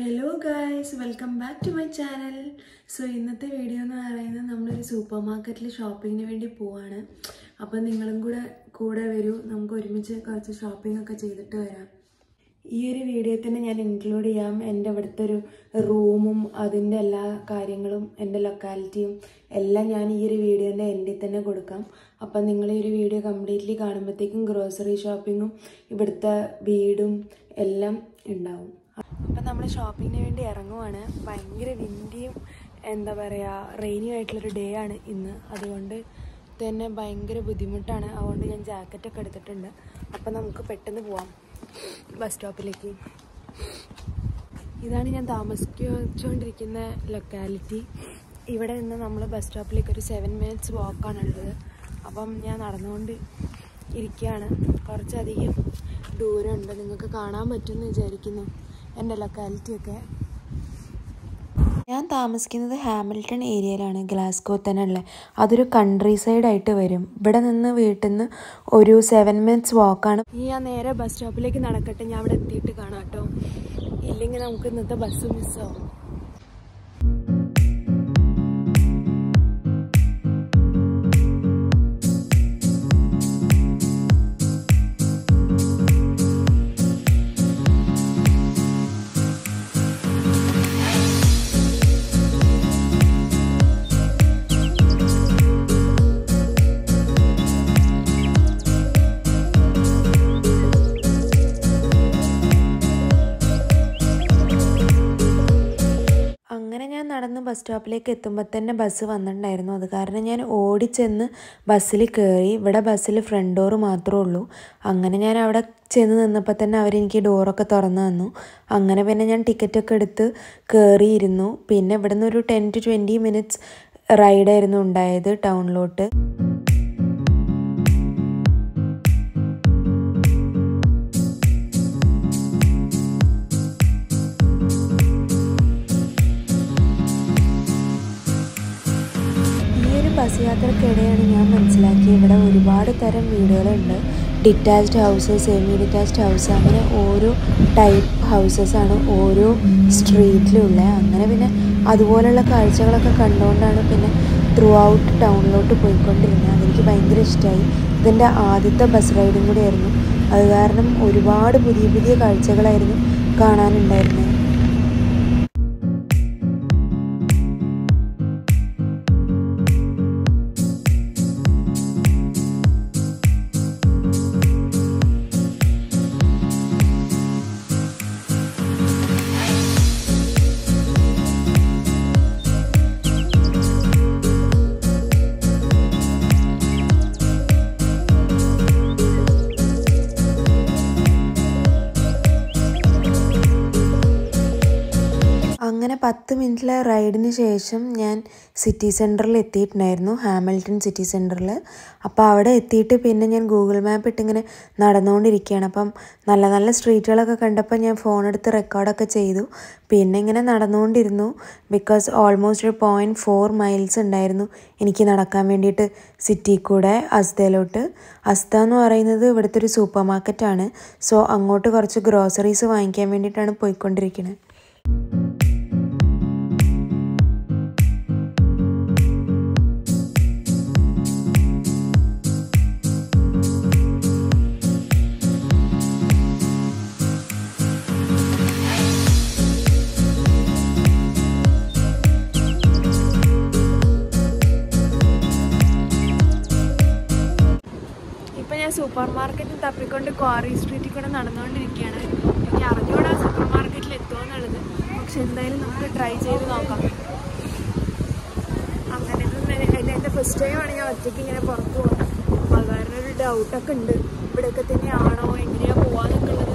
Hello guys, welcome back to my channel. So ഇന്നത്തെ video എന്ന് പറയുന്നത് നമ്മളൊരു സൂപ്പർ മാർക്കറ്റിൽ ഷോപ്പിങ്ങിന് വേണ്ടി പോവാണ്. അപ്പോൾ നിങ്ങളും കൂടെ വരൂ, നമുക്ക് ഒരുമിച്ച് കുറച്ച് ഷോപ്പിംഗ് ഒക്കെ ചെയ്തിട്ട് വരാം. ഈ ഒരു വീഡിയോ തന്നെ ഞാൻ ഇൻക്ലൂഡ് ചെയ്യാം എൻ്റെ ഇവിടുത്തെ ഒരു റൂമും അതിൻ്റെ എല്ലാ കാര്യങ്ങളും എൻ്റെ ലൊക്കാലിറ്റിയും എല്ലാം ഞാൻ ഈ ഒരു വീഡിയോൻ്റെ എൻഡിൽ തന്നെ കൊടുക്കാം. അപ്പം നിങ്ങൾ ഈ ഒരു വീഡിയോ കംപ്ലീറ്റ്ലി കാണുമ്പോഴത്തേക്കും ഗ്രോസറി ഷോപ്പിങ്ങും ഇവിടുത്തെ വീടും എല്ലാം ഉണ്ടാവും. അപ്പം നമ്മൾ ഷോപ്പിങ്ങിന് വേണ്ടി ഇറങ്ങുവാണ്. ഭയങ്കര വിൻഡിയും എന്താ പറയുക റെയിനിയും ആയിട്ടുള്ളൊരു ഡേ ആണ് ഇന്ന്. അതുകൊണ്ട് തന്നെ ഭയങ്കര ബുദ്ധിമുട്ടാണ്. അതുകൊണ്ട് ഞാൻ ജാക്കറ്റൊക്കെ എടുത്തിട്ടുണ്ട്. അപ്പം നമുക്ക് പെട്ടെന്ന് പോവാം ബസ് സ്റ്റോപ്പിലേക്ക്. ഇതാണ് ഞാൻ താമസിച്ചുകൊണ്ടിരിക്കുന്ന ലൊക്കാലിറ്റി. ഇവിടെ നിന്ന് നമ്മൾ ബസ് സ്റ്റോപ്പിലേക്ക് ഒരു 7 minutes വാക്കാണുള്ളത്. അപ്പം ഞാൻ നടന്നുകൊണ്ട് ഇരിക്കുകയാണ്. കുറച്ചധികം ദൂരമുണ്ട്, നിങ്ങൾക്ക് കാണാൻ പറ്റുമെന്ന് വിചാരിക്കുന്നു എൻ്റെ ലൊക്കാലിറ്റിയൊക്കെ. ഞാൻ താമസിക്കുന്നത് ഹാമിൽട്ടൺ ഏരിയയിലാണ്, ഗ്ലാസ്ഗോ തന്നെ ഉള്ളത്. അതൊരു കൺട്രി സൈഡായിട്ട് വരും. ഇവിടെ നിന്ന് വീട്ടിൽ നിന്ന് ഒരു 7 minutes വാക്കാണ്. ഇനി ഞാൻ നേരെ ബസ് സ്റ്റോപ്പിലേക്ക് നടക്കട്ടെ, ഞാൻ അവിടെ എത്തിയിട്ട് കാണാം കേട്ടോ. ഇല്ലെങ്കിൽ നമുക്ക് ഇന്നത്തെ ബസ് മിസ്സാവും. നടന്ന് ബസ് സ്റ്റോപ്പിലേക്ക് എത്തുമ്പോൾ തന്നെ ബസ് വന്നിട്ടുണ്ടായിരുന്നു. അത് കാരണം ഞാൻ ഓടിച്ചെന്ന് ബസ്സിൽ കയറി. ഇവിടെ ബസ്സിൽ ഫ്രണ്ട് ഡോറ് മാത്രമേ ഉള്ളൂ. അങ്ങനെ ഞാൻ അവിടെ ചെന്ന് നിന്നപ്പോൾ തന്നെ അവരെനിക്ക് ഡോറൊക്കെ തുറന്നു തന്നു. അങ്ങനെ പിന്നെ ഞാൻ ടിക്കറ്റൊക്കെ എടുത്ത് കയറിയിരുന്നു. പിന്നെ ഇവിടെ നിന്ന് ഒരു 10 to 20 minutes റൈഡായിരുന്നു ഉണ്ടായത് ടൗണിലോട്ട്. ബസ് യാത്രക്കിടെയാണ് ഞാൻ മനസ്സിലാക്കിയത് ഇവിടെ ഒരുപാട് തരം വീടുകളുണ്ട്. Detached house, semi detached house, അങ്ങനെ ഓരോ ടൈപ്പ് ഹൗസസാണ് ഓരോ സ്ട്രീറ്റിലുള്ള. അങ്ങനെ പിന്നെ അതുപോലെയുള്ള കാഴ്ചകളൊക്കെ കണ്ടുകൊണ്ടാണ് പിന്നെ ത്രൂ ഔട്ട് ടൗണിലോട്ട് പോയിക്കൊണ്ടിരുന്നത്. അതെനിക്ക് ഭയങ്കര ഇഷ്ടമായി. ഇതിൻ്റെ ആദ്യത്തെ ബസ് റൈഡും കൂടി ആയിരുന്നു. അത് കാരണം ഒരുപാട് പുതിയ പുതിയ കാഴ്ചകളായിരുന്നു കാണാനുണ്ടായിരുന്നത്. അങ്ങനെ 10 minute റൈഡിന് ശേഷം ഞാൻ സിറ്റി സെൻറ്ററിൽ എത്തിയിട്ടുണ്ടായിരുന്നു, ഹാമിൽട്ടൺ സിറ്റി സെൻറ്ററിൽ. അപ്പോൾ അവിടെ എത്തിയിട്ട് പിന്നെ ഞാൻ ഗൂഗിൾ മാപ്പ് ഇട്ടിങ്ങനെ നടന്നുകൊണ്ടിരിക്കുകയാണ്. അപ്പം നല്ല നല്ല സ്ട്രീറ്റുകളൊക്കെ കണ്ടപ്പോൾ ഞാൻ ഫോണെടുത്ത് റെക്കോർഡൊക്കെ ചെയ്തു. പിന്നെ ഇങ്ങനെ നടന്നുകൊണ്ടിരുന്നു. ബിക്കോസ് ഓൾമോസ്റ്റ് ഒരു 0.4 miles ഉണ്ടായിരുന്നു എനിക്ക് നടക്കാൻ വേണ്ടിയിട്ട് സിറ്റി കൂടെ അസ്തയിലോട്ട്. അസ്ത എന്ന് പറയുന്നത് ഇവിടുത്തെ ഒരു സൂപ്പർ മാർക്കറ്റാണ്. സോ അങ്ങോട്ട് കുറച്ച് ഗ്രോസറീസ് വാങ്ങിക്കാൻ വേണ്ടിയിട്ടാണ് പോയിക്കൊണ്ടിരിക്കുന്നത്. സൂപ്പർ മാർക്കറ്റിൽ തപ്പിക്കൊണ്ട് ക്വാറി സ്ട്രീറ്റിൽ കൂടെ നടന്നുകൊണ്ടിരിക്കുകയാണ്. എനിക്ക് അറിഞ്ഞുകൂടാ സൂപ്പർ മാർക്കറ്റിൽ എത്തുമോ എന്നുള്ളത്. പക്ഷെ എന്തായാലും നമുക്ക് ട്രൈ ചെയ്ത് നോക്കാം. അങ്ങനെ എൻ്റെ ഫസ്റ്റ് ടൈമാണ് ഞാൻ ഒറ്റയ്ക്ക് ഇങ്ങനെ പുറത്ത് പോകുന്നത്. അപ്പോൾ അത് കാരണം ഒരു ഡൗട്ടൊക്കെ ഉണ്ട്, ഇവിടെയൊക്കെ തന്നെയാണോ എങ്ങനെയാണ് പോകാനൊക്കെ ഉള്ളത്.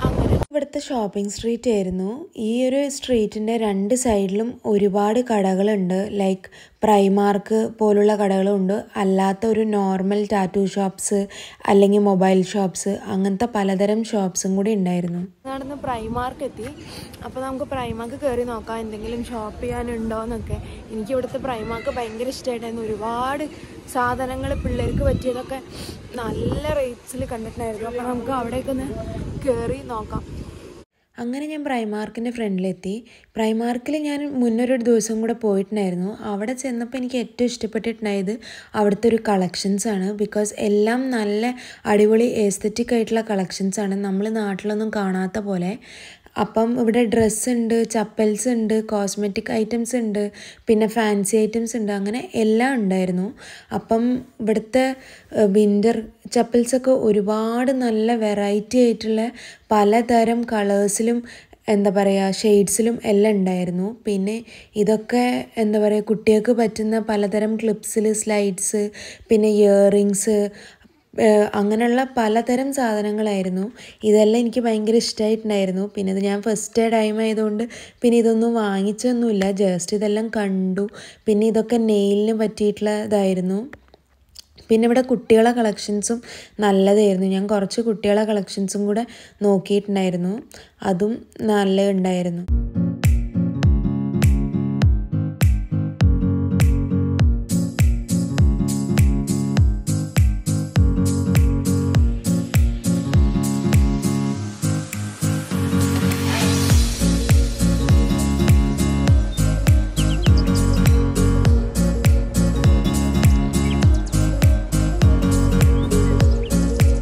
അങ്ങനെ ഇവിടുത്തെ ഷോപ്പിംഗ് സ്ട്രീറ്റ് ആയിരുന്നു. ഈ ഒരു സ്ട്രീറ്റിൻ്റെ 2 സൈഡിലും ഒരുപാട് കടകളുണ്ട്. ലൈക്ക് പ്രൈമാർക്ക് പോലുള്ള കടകളുണ്ട്, അല്ലാത്ത ഒരു നോർമൽ ടാറ്റൂ ഷോപ്സ് അല്ലെങ്കിൽ മൊബൈൽ ഷോപ്സ്, അങ്ങനത്തെ പലതരം ഷോപ്സും കൂടി ഉണ്ടായിരുന്നു. നടന്ന് പ്രൈമാർക്ക് എത്തി. അപ്പോൾ നമുക്ക് പ്രൈമാർക്ക് കയറി നോക്കാം എന്തെങ്കിലും ഷോപ്പ് ചെയ്യാനുണ്ടോ എന്നൊക്കെ. എനിക്ക് ഇവിടുത്തെ പ്രൈമാർക്ക് ഭയങ്കര ഇഷ്ടമായിട്ടായിരുന്നു. ഒരുപാട് സാധനങ്ങൾ പിള്ളേർക്ക് പറ്റിയതൊക്കെ നല്ല റേറ്റ്സിൽ കണ്ടിട്ടുണ്ടായിരുന്നു. അപ്പോൾ നമുക്ക് അവിടേക്കൊന്ന് കയറി നോക്കാം. അങ്ങനെ ഞാൻ പ്രൈമാർക്കിൻ്റെ ഫ്രണ്ടിലെത്തി. പ്രൈമാർക്കിൽ ഞാൻ മുന്നൊരു ദിവസം കൂടെ പോയിട്ടുണ്ടായിരുന്നു. അവിടെ ചെന്നപ്പോൾ എനിക്ക് ഏറ്റവും ഇഷ്ടപ്പെട്ടിട്ടുണ്ടായത് അവിടുത്തെ ഒരു കളക്ഷൻസാണ്. ബിക്കോസ് എല്ലാം നല്ല അടിപൊളി എസ്തെറ്റിക് ആയിട്ടുള്ള കളക്ഷൻസാണ്, നമ്മൾ നാട്ടിലൊന്നും കാണാത്ത പോലെ. അപ്പം ഇവിടെ ഡ്രസ്സ് ഉണ്ട്, ചപ്പൽസ് ഉണ്ട്, കോസ്മെറ്റിക് ഐറ്റംസ് ഉണ്ട്, പിന്നെ ഫാൻസി ഐറ്റംസ് ഉണ്ട്, അങ്ങനെ എല്ലാം ഉണ്ടായിരുന്നു. അപ്പം ഇവിടുത്തെ വിൻ്റർ ചപ്പൽസൊക്കെ ഒരുപാട് നല്ല വെറൈറ്റി ആയിട്ടുള്ള പലതരം കളേഴ്സിലും എന്താ പറയുക ഷെയ്ഡ്സിലും എല്ലാം ഉണ്ടായിരുന്നു. പിന്നെ ഇതൊക്കെ എന്താ പറയുക കുട്ടികൾക്ക് പറ്റുന്ന പലതരം ക്ലിപ്സിൽ സ്ലൈഡ്സ്, പിന്നെ ഇയറിങ്സ്, അങ്ങനെയുള്ള പലതരം സാധനങ്ങളായിരുന്നു. ഇതെല്ലാം എനിക്ക് ഭയങ്കര ഇഷ്ടമായിട്ടുണ്ടായിരുന്നു. പിന്നെ ഇത് ഞാൻ ഫസ്റ്റ് ടൈം ആയതുകൊണ്ട് പിന്നെ ഇതൊന്നും വാങ്ങിച്ചൊന്നുമില്ല, ജസ്റ്റ് ഇതെല്ലാം കണ്ടു. പിന്നെ ഇതൊക്കെ നെയിലിന് പറ്റിയിട്ടുള്ളതായിരുന്നു. പിന്നെ ഇവിടെ കുട്ടികളെ കളക്ഷൻസും നല്ലതായിരുന്നു. ഞാൻ കുറച്ച് കുട്ടികളെ കളക്ഷൻസും കൂടെ നോക്കിയിട്ടുണ്ടായിരുന്നു, അതും നല്ലതുണ്ടായിരുന്നു.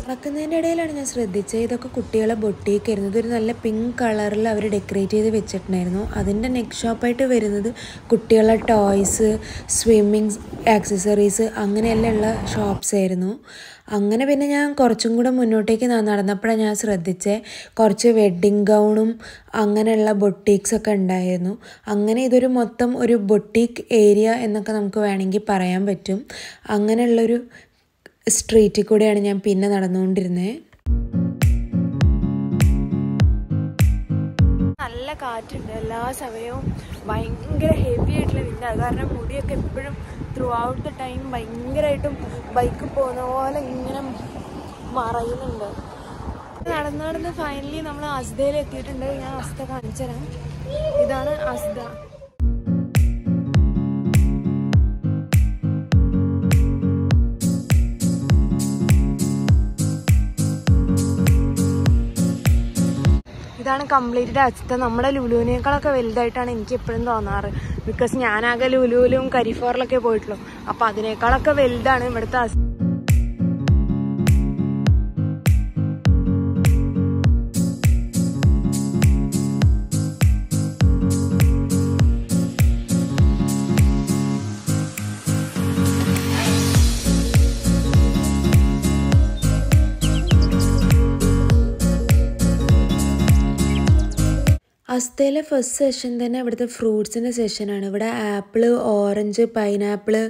നടക്കുന്നതിൻ്റെ ഇടയിലാണ് ഞാൻ ശ്രദ്ധിച്ചത് ഇതൊക്കെ കുട്ടികളെ ബൊട്ടീക്കായിരുന്നു. ഇതൊരു നല്ല പിങ്ക് കളറിൽ അവർ ഡെക്കറേറ്റ് ചെയ്ത് വെച്ചിട്ടുണ്ടായിരുന്നു. അതിൻ്റെ നെക്സ്റ്റ് ഷോപ്പായിട്ട് വരുന്നത് കുട്ടികളുടെ ടോയ്സ്, സ്വിമ്മിങ് ആക്സസറീസ് അങ്ങനെയെല്ലാം ഉള്ള ഷോപ്സ് ആയിരുന്നു. അങ്ങനെ പിന്നെ ഞാൻ കുറച്ചും കൂടെ മുന്നോട്ടേക്ക് നടന്നപ്പോഴാണ് ഞാൻ ശ്രദ്ധിച്ചത് കുറച്ച് വെഡ്ഡിങ് ഗൗണും അങ്ങനെയുള്ള ബൊട്ടീക്സൊക്കെ ഉണ്ടായിരുന്നു. അങ്ങനെ ഇതൊരു മൊത്തം ഒരു ബൊട്ടീക്ക് ഏരിയ എന്നൊക്കെ നമുക്ക് വേണമെങ്കിൽ പറയാൻ പറ്റും. അങ്ങനെയുള്ളൊരു സ്ട്രീറ്റിൽ കൂടെയാണ് ഞാൻ പിന്നെ നടന്നുകൊണ്ടിരുന്നത്. നല്ല കാറ്റുണ്ട് എല്ലാ സമയവും, ഭയങ്കര ഹെവി ആയിട്ടുള്ള വിൻഡ്. അത് കാരണം മുടിയൊക്കെ എപ്പോഴും ത്രൂ ഔട്ട് ദ ടൈം ഭയങ്കരമായിട്ടും ബൈക്ക് പോകുന്ന പോലെ ഇങ്ങനെ മറയുന്നുണ്ട്. നടന്ന് ഫൈനലി നമ്മൾ അസ്ദയിൽ എത്തിയിട്ടുണ്ട്. ഞാൻ അസ്ദ കാണിച്ചു തരാം. ഇതാണ് അസ്ദ. ഇതാണ് കംപ്ലീറ്റ് അസ്ദ. നമ്മുടെ ലുലുവിനേക്കാളൊക്കെ വലുതായിട്ടാണ് എനിക്ക് എപ്പോഴും തോന്നാറ്. ബിക്കോസ് ഞാനാകെ ലുലുവിലും കരിഫോറിലൊക്കെ പോയിട്ടുള്ളൂ. അപ്പം അതിനേക്കാളൊക്കെ വലുതാണ് ഇവിടുത്തെ അസ്ദ. അസ്ദയിലെ ഫസ്റ്റ് സെഷൻ തന്നെ ഇവിടുത്തെ ഫ്രൂട്ട്സിൻ്റെ സെഷനാണ്. ഇവിടെ ആപ്പിള്, ഓറഞ്ച്, പൈനാപ്പിള്,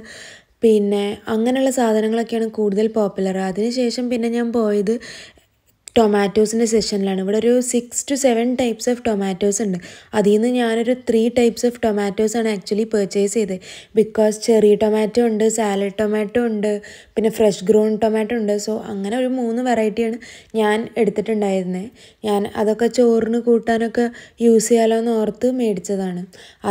പിന്നെ അങ്ങനെയുള്ള സാധനങ്ങളൊക്കെയാണ് കൂടുതൽ പോപ്പുലർ. അതിനുശേഷം പിന്നെ ഞാൻ പോയത് ടൊമാറ്റോസിൻ്റെ സെഷനിലാണ്. ഇവിടെ ഒരു 6 to 7 ടൈപ്സ് ഓഫ് ടൊമാറ്റോസ് ഉണ്ട്. അതിൽ നിന്ന് ഞാനൊരു 3 ടൈപ്സ് ഓഫ് ടൊമാറ്റോസാണ് ആക്ച്വലി പർച്ചേസ് ചെയ്തത്. ബിക്കോസ് ചെറി ടൊമാറ്റോ ഉണ്ട്, സാലഡ് ടൊമാറ്റോ ഉണ്ട്, പിന്നെ ഫ്രഷ് ഗ്രോൺ ടൊമാറ്റോ ഉണ്ട്. സോ അങ്ങനെ ഒരു 3 വെറൈറ്റിയാണ് ഞാൻ എടുത്തിട്ടുണ്ടായിരുന്നത്. ഞാൻ അതൊക്കെ ചോറിന് കൂട്ടാനൊക്കെ യൂസ് ചെയ്യാമല്ലോ എന്ന് ഓർത്ത് മേടിച്ചതാണ്.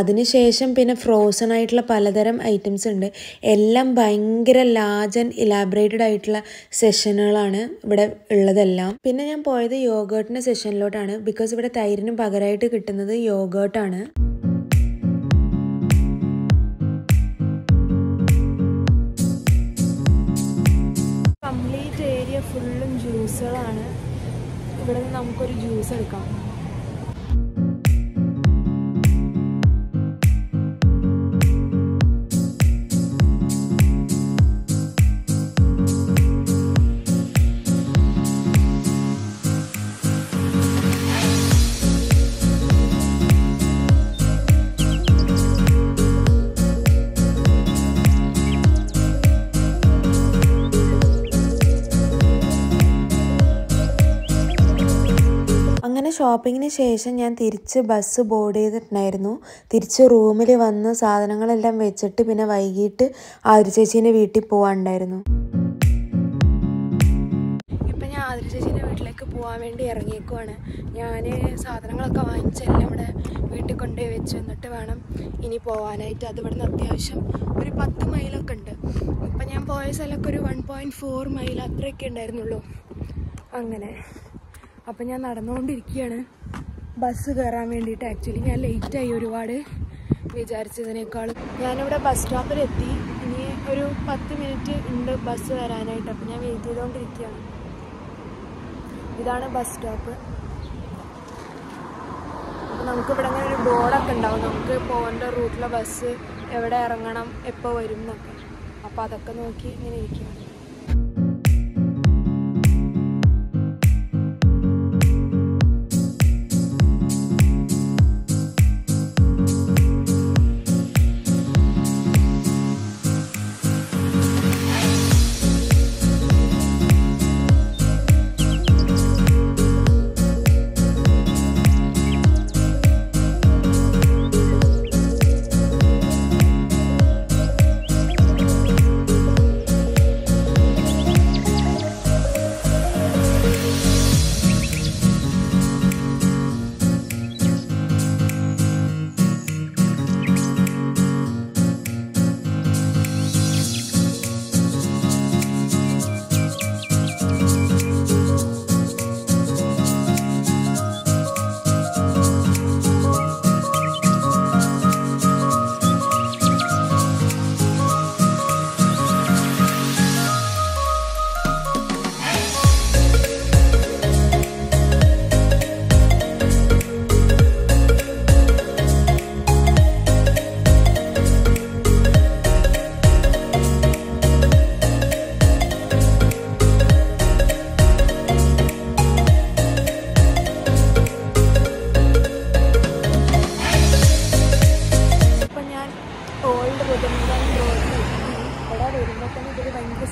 അതിനുശേഷം പിന്നെ ഫ്രോസൺ ആയിട്ടുള്ള പലതരം ഐറ്റംസ് ഉണ്ട്. എല്ലാം ഭയങ്കര ലാർജ് ആൻഡ് ഇലാബറേറ്റഡ് ആയിട്ടുള്ള സെഷനുകളാണ് ഇവിടെ ഉള്ളതെല്ലാം. പിന്നെ ഞാൻ പോയത് യോഗേർട്ടിൻ്റെ സെഷനിലോട്ടാണ്. ബിക്കോസ് ഇവിടെ തൈരിന് പകരമായിട്ട് കിട്ടുന്നത് യോഗേർട്ടാണ്. കംപ്ലീറ്റ് ഏരിയ ഫുള്ളും ജ്യൂസുകളാണ്. ഇവിടെ നിന്ന് നമുക്കൊരു ജ്യൂസ് എടുക്കാം. അങ്ങനെ ഷോപ്പിങ്ങിന് ശേഷം ഞാൻ തിരിച്ച് ബസ് ബോർഡ് ചെയ്തിട്ടുണ്ടായിരുന്നു. തിരിച്ച് റൂമിൽ വന്ന് സാധനങ്ങളെല്ലാം വെച്ചിട്ട് പിന്നെ വൈകിട്ട് ആതിര ചേച്ചീൻ്റെ വീട്ടിൽ പോകാനുണ്ടായിരുന്നു. ഇപ്പം ഞാൻ ആതിര ചേച്ചീൻ്റെ വീട്ടിലേക്ക് പോകാൻ വേണ്ടി ഇറങ്ങിയേക്കുവാണ്. ഞാൻ സാധനങ്ങളൊക്കെ വാങ്ങിച്ചെല്ലാം ഇവിടെ വീട്ടിൽ കൊണ്ടുപോയി വെച്ച് എന്നിട്ട് വേണം ഇനി പോകാനായിട്ട്. അത് ഇവിടെ നിന്ന് അത്യാവശ്യം ഒരു 10 മൈലൊക്കെ ഉണ്ട്. ഇപ്പം ഞാൻ പോയ സ്ഥലമൊക്കെ ഒരു 1.4 മൈൽ അത്രയൊക്കെ ഉണ്ടായിരുന്നുള്ളൂ. അങ്ങനെ അപ്പം ഞാൻ നടന്നുകൊണ്ടിരിക്കുകയാണ്. ബസ് കയറാൻ വേണ്ടിയിട്ട്. ആക്ച്വലി ഞാൻ ലേറ്റായി ഒരുപാട് വിചാരിച്ചതിനേക്കാളും. ഞാനിവിടെ ബസ് സ്റ്റോപ്പിലെത്തി. ഇനി ഒരു 10 മിനിറ്റ് ഉണ്ട് ബസ് വരാനായിട്ട്. അപ്പം ഞാൻ വെയിറ്റ് ചെയ്തുകൊണ്ടിരിക്കുകയാണ്. ഇതാണ് ബസ് സ്റ്റോപ്പ്. അപ്പോൾ നമുക്കിവിടെ അങ്ങനെ ഒരു ബോർഡൊക്കെ ഉണ്ടാവും, നമുക്ക് പോകേണ്ട റൂട്ടിലെ ബസ് എവിടെ ഇറങ്ങണം, എപ്പോൾ വരും എന്നൊക്കെ. അപ്പോൾ അതൊക്കെ നോക്കി ഇങ്ങനെ ഇരിക്കുകയാണ്.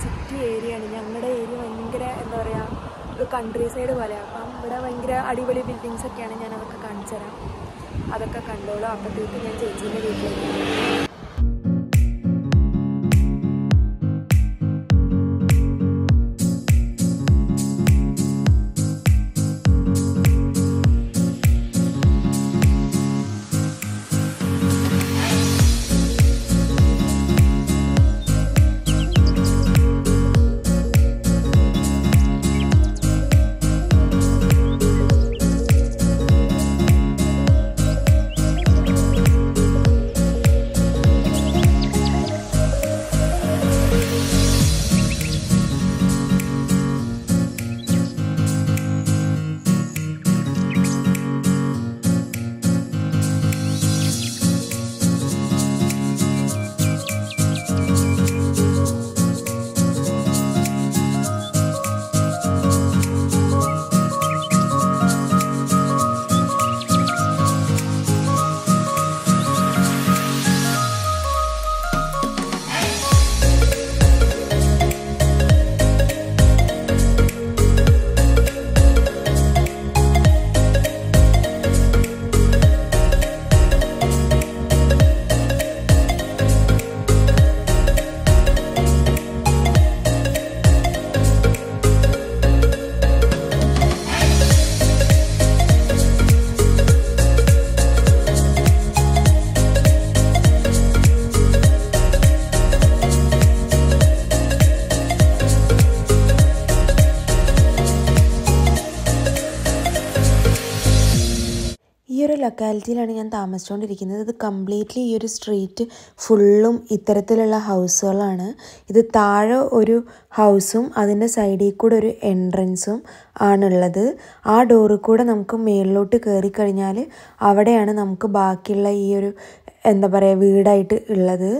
സിറ്റി ഏരിയയാണ്. ഞങ്ങളുടെ ഏരിയ ഭയങ്കര എന്താ പറയുക, ഒരു കൺട്രി സൈഡ് പോലെയാണ്. അപ്പം ഇവിടെ ഭയങ്കര അടിപൊളി ബിൽഡിങ്സ് ഒക്കെയാണ്. ഞാൻ അതൊക്കെ കാണിച്ചു തരാം. അതൊക്കെ കണ്ടോളൂ. അപ്പോഴത്തേക്ക് ഞാൻ ചേച്ചീൻ്റെ വീട്ടിലേക്ക്. ഈ ഒരു ലൊക്കാലിറ്റിയിലാണ് ഞാൻ താമസിച്ചുകൊണ്ടിരിക്കുന്നത്. ഇത് കംപ്ലീറ്റ്ലി ഈ ഒരു സ്ട്രീറ്റ് ഫുള്ളും ഇത്തരത്തിലുള്ള ഹൗസുകളാണ്. ഇത് താഴെ ഒരു ഹൗസും അതിൻ്റെ സൈഡിൽ കൂടെ ഒരു എൻട്രൻസും ആണുള്ളത്. ആ ഡോറിൽ കൂടെ നമുക്ക് മേളിലോട്ട് കയറി കഴിഞ്ഞാൽ അവിടെയാണ് നമുക്ക് ബാക്കിയുള്ള ഈ ഒരു എന്താ പറയുക വീടായിട്ട് ഉള്ളത്.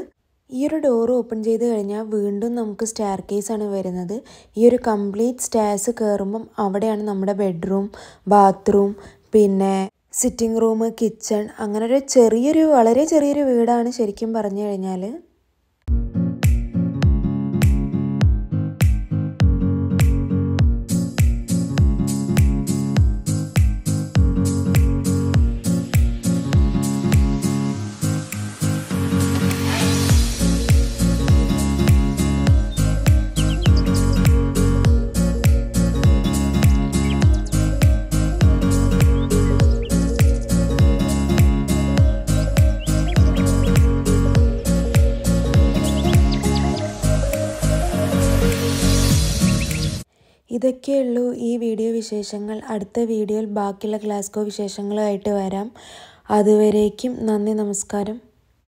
ഈ ഒരു ഡോർ ഓപ്പൺ ചെയ്ത് കഴിഞ്ഞാൽ വീണ്ടും നമുക്ക് സ്റ്റെയർ കേസാണ് വരുന്നത്. ഈ ഒരു കംപ്ലീറ്റ് സ്റ്റെയർസ് കയറുമ്പം അവിടെയാണ് നമ്മുടെ ബെഡ്റൂം, ബാത്റൂം, പിന്നെ സിറ്റിംഗ് റൂം, കിച്ചൺ, അങ്ങനെ ഒരു വളരെ ചെറിയൊരു വീടാണ് ശരിക്കും പറഞ്ഞു കഴിഞ്ഞാൽ. ഇതൊക്കെയുള്ളൂ ഈ വീഡിയോ വിശേഷങ്ങൾ. അടുത്ത വീഡിയോയിൽ ബാക്കിയുള്ള ഗ്ലാസ്ഗോ വിശേഷങ്ങളുമായിട്ട് വരാം. അതുവരേക്കും നന്ദി, നമസ്കാരം.